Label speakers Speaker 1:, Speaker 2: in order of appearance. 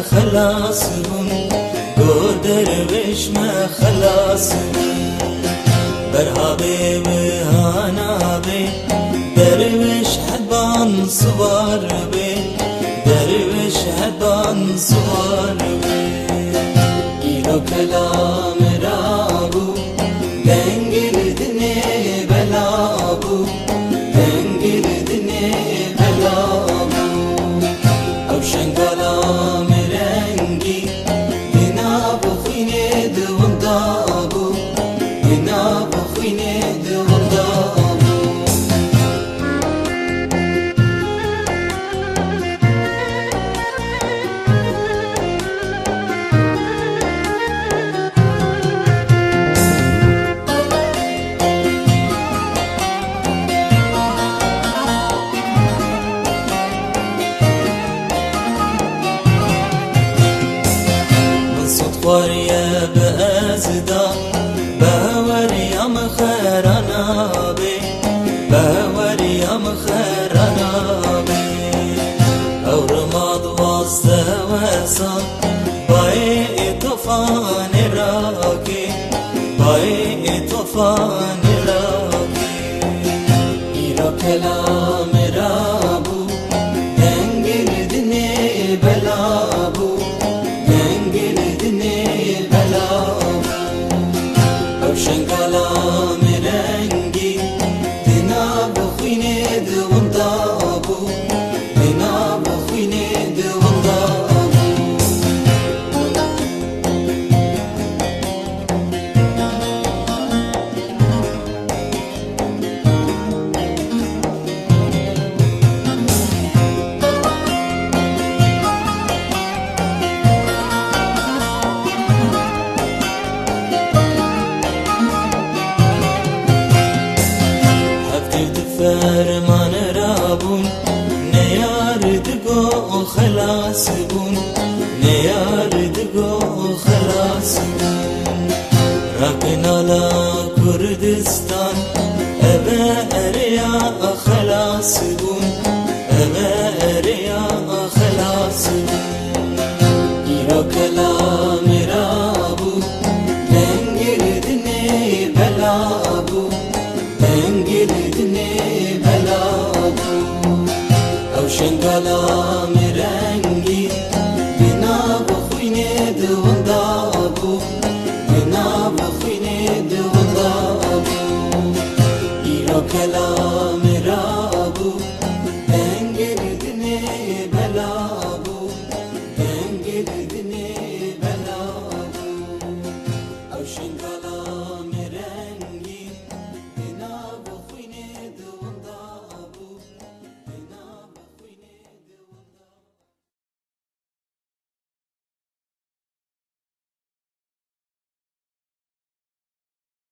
Speaker 1: خلاص بون گو درویش ما خلاص بون برهابه و هانابه درویش حبان سوار به درویش حبان سوار به ایرو کلام رابو دنگل دنه بلابو دنگل دنه بلابو او شنگالا مرنگی دنا بخوینه دوندابو دنا بخوینه دوندابو واريا بأزدا باوريا مخرانا بي باوريا مخرانا بي او رماد واسطة وصال باي طوفان راكي باي طوفان راكي إيرو كلام رابو دنگل دني بلابو شنگالا مرنگی دنا بخوینه دوندابو دنا بخوینه دوندابو فرمان رابون نیاردگو خلاص بون نیاردگو خلاص بون رکنالا کردستان اوه اریا خلاص بون اوه اریا خلاص بون ایرو کلام رابو دنگل دنی بلابو دنگل دنی بلابو او شنگالا مرنگی بنا بخوینه دوندابو بنا بخوینه